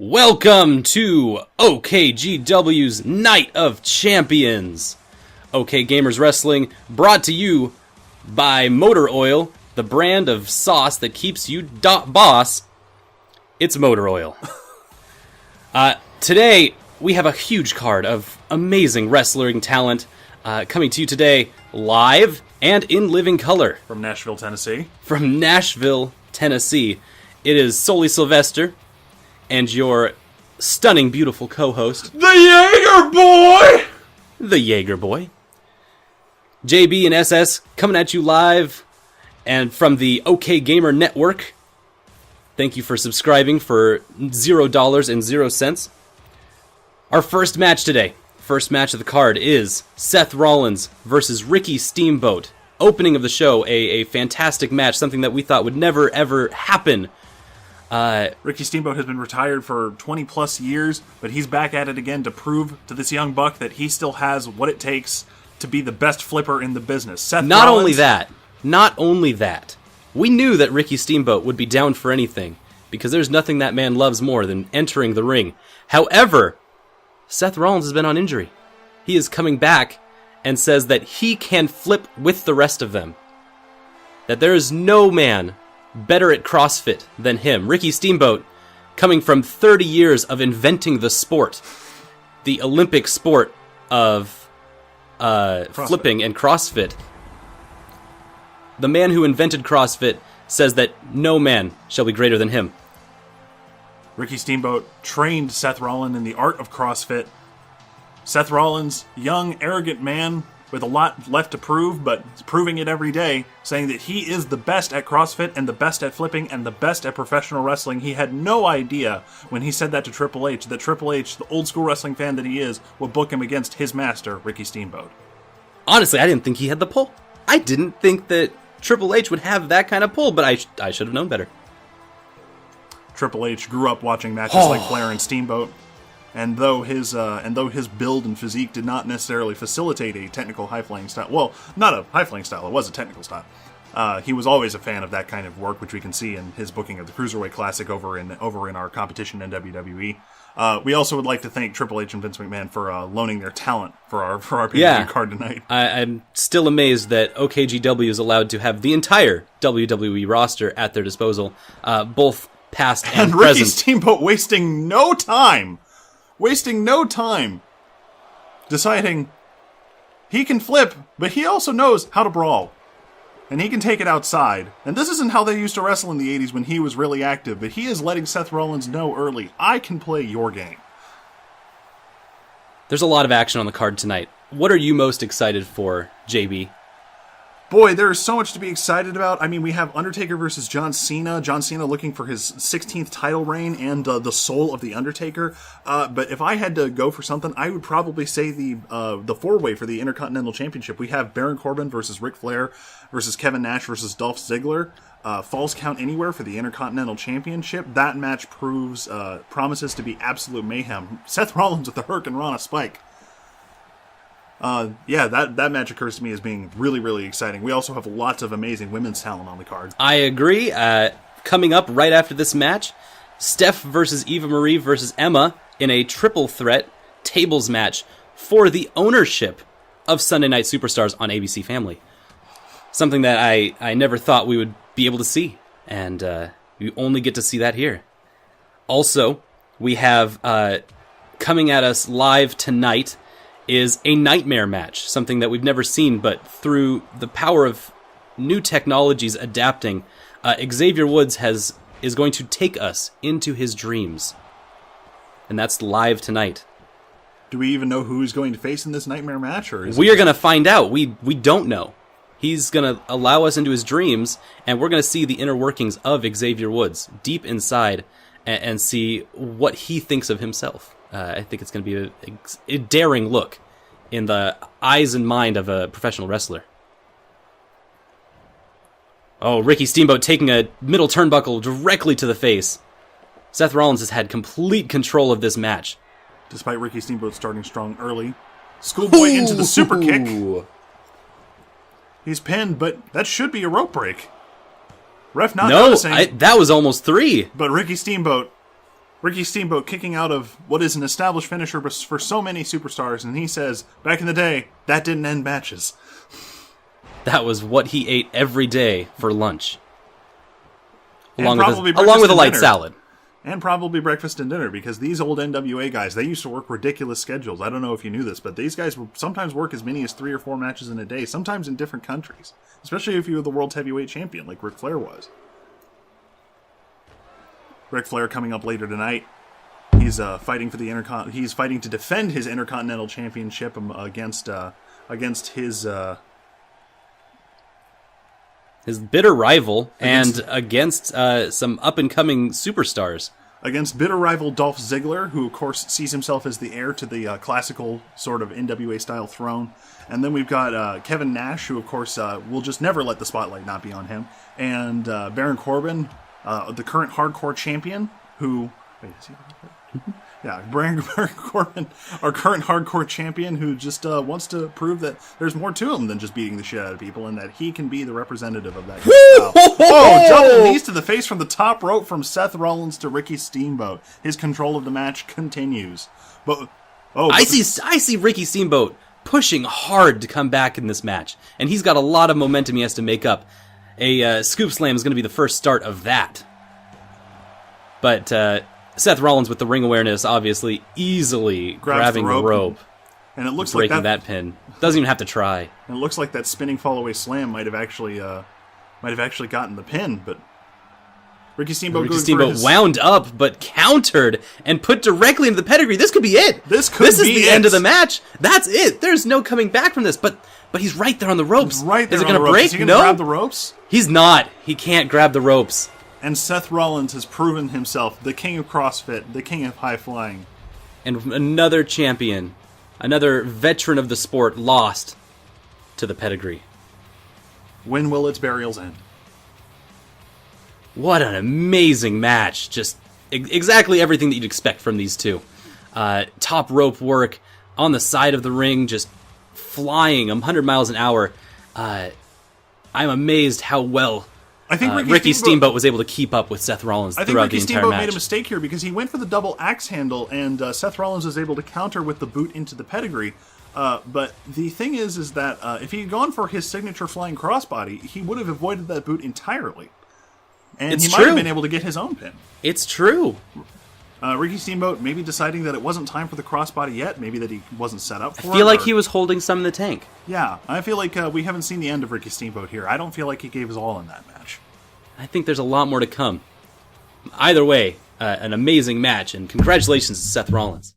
Welcome to OKGW's Night of Champions. OK Gamers Wrestling brought to you by Motor Oil, the brand of sauce that keeps you boss. It's Motor Oil. Today, we have a huge card of amazing wrestling talent coming to you today live and in living color. From Nashville, Tennessee. From Nashville, Tennessee. It is Solely Sylvester and your stunning, beautiful co-host, The Jaeger Boy! The Jaeger Boy. JB and SS coming at you live and from the OK Gamer Network. Thank you for subscribing for $0.00. Our first match today, first match of the card, is Seth Rollins versus Ricky Steamboat. Opening of the show, a fantastic match, something that we thought would never, ever happen. Ricky Steamboat has been retired for 20 plus years, but he's back at it again to prove to this young buck that he still has what it takes to be the best flipper in the business. Seth Not Rollins, only that, we knew that Ricky Steamboat would be down for anything, because there's nothing that man loves more than entering the ring. However, Seth Rollins has been on injury. He is coming back and says that he can flip with the rest of them. That there is no man better at CrossFit than him. Ricky Steamboat, coming from 30 years of inventing the sport, the Olympic sport of flipping and CrossFit. The man who invented CrossFit says that no man shall be greater than him. Ricky Steamboat trained Seth Rollins in the art of CrossFit. Seth Rollins, young, arrogant man with a lot left to prove, but he's proving it every day, saying that he is the best at CrossFit and the best at flipping and the best at professional wrestling. He had no idea when he said that to Triple H, that Triple H, the old school wrestling fan that he is, would book him against his master, Ricky Steamboat. Honestly, I didn't think he had the pull. I didn't think that Triple H would have that kind of pull, but I should have known better. Triple H grew up watching matches like Flair and Steamboat. And though his build and physique did not necessarily facilitate a technical high-flying style, well, not a high-flying style, it was a technical style, he was always a fan of that kind of work, which we can see in his booking of the Cruiserweight Classic over in our competition in WWE. We also would like to thank Triple H and Vince McMahon for loaning their talent for our pay-per-view card tonight. I'm still amazed that OKGW is allowed to have the entire WWE roster at their disposal, both past and present. Ricky Steamboat wasting no time deciding he can flip, but he also knows how to brawl. And he can take it outside. And this isn't how they used to wrestle in the 80s when he was really active, but he is letting Seth Rollins know early, I can play your game. There's a lot of action on the card tonight. What are you most excited for, JB? Boy, there is so much to be excited about. I mean, we have Undertaker versus John Cena. John Cena looking for his 16th title reign and the soul of the Undertaker. But if I had to go for something, I would probably say the four-way for the Intercontinental Championship. We have Baron Corbin versus Ric Flair versus Kevin Nash versus Dolph Ziggler. Falls Count Anywhere for the Intercontinental Championship. That match promises to be absolute mayhem. Seth Rollins with the Hurricane Rana Spike. That match occurs to me as being really, really exciting. We also have lots of amazing women's talent on the card. I agree. Coming up right after this match, Steph versus Eva Marie versus Emma in a triple threat tables match for the ownership of Sunday Night Superstars on ABC Family. Something that I never thought we would be able to see, and you only get to see that here. Also, we have coming at us live tonight is a nightmare match, something that we've never seen, but through the power of new technologies adapting, Xavier Woods is going to take us into his dreams. And that's live tonight. Do we even know who he's going to face in this nightmare match? Or we are going to find out. We don't know. He's going to allow us into his dreams, and we're going to see the inner workings of Xavier Woods deep inside and see what he thinks of himself. I think it's going to be a daring look in the eyes and mind of a professional wrestler. Oh, Ricky Steamboat taking a middle turnbuckle directly to the face. Seth Rollins has had complete control of this match. Despite Ricky Steamboat starting strong early. Schoolboy into the super kick. He's pinned, but that should be a rope break. Ref not noticing. That was almost 3. But Ricky Steamboat Ricky Steamboat kicking out of what is an established finisher for so many superstars, and he says, back in the day, that didn't end matches. That was what he ate every day for lunch. Along with a light salad. And probably breakfast and dinner, because these old NWA guys, they used to work ridiculous schedules. I don't know if you knew this, but these guys would sometimes work as many as 3 or 4 matches in a day, sometimes in different countries. Especially if you were the world's heavyweight champion, like Ric Flair was. Ric Flair coming up later tonight. He's fighting for the He's fighting to defend his Intercontinental Championship against his bitter rival and against some up-and-coming superstars. Against bitter rival Dolph Ziggler, who of course sees himself as the heir to the classical sort of NWA-style throne. And then we've got Kevin Nash, who of course will just never let the spotlight not be on him. And Baron Corbin, the current hardcore champion, who... Wait, is he... Yeah, Baron Corbin, our current hardcore champion, who just wants to prove that there's more to him than just beating the shit out of people, and that he can be the representative of that. Double knees to the face from the top rope from Seth Rollins to Ricky Steamboat. His control of the match continues. I see Ricky Steamboat pushing hard to come back in this match, and he's got a lot of momentum he has to make up. A scoop slam is going to be the first start of that. But Seth Rollins with the ring awareness, obviously, easily grabbing the rope. And it looks breaking like that pin. Doesn't even have to try. And it looks like that spinning fallaway slam might have actually gotten the pin, but Ricky Steamboat wound up, but countered and put directly into the pedigree. This could be it. This is the end of the match. That's it. There's no coming back from this. But he's right there on the ropes. He's right there. Is it going to break? Is he going to grab the ropes? He's not. He can't grab the ropes. And Seth Rollins has proven himself the king of CrossFit, the king of high flying. And another champion, another veteran of the sport, lost to the pedigree. When will its burials end? What an amazing match. Just exactly everything that you'd expect from these two. Top rope work on the side of the ring, just flying 100 miles an hour. I'm amazed how well I think Ricky Steamboat was able to keep up with Seth Rollins throughout the entire match. I think Ricky Steamboat made a mistake here because he went for the double axe handle, and Seth Rollins was able to counter with the boot into the pedigree. But the thing is that if he had gone for his signature flying crossbody, he would have avoided that boot entirely. And he might have been able to get his own pin. It's true. Ricky Steamboat maybe deciding that it wasn't time for the crossbody yet, maybe that he wasn't set up for it. I feel like he was holding some in the tank. Yeah, I feel like we haven't seen the end of Ricky Steamboat here. I don't feel like he gave his all in that match. I think there's a lot more to come. Either way, an amazing match, and congratulations to Seth Rollins.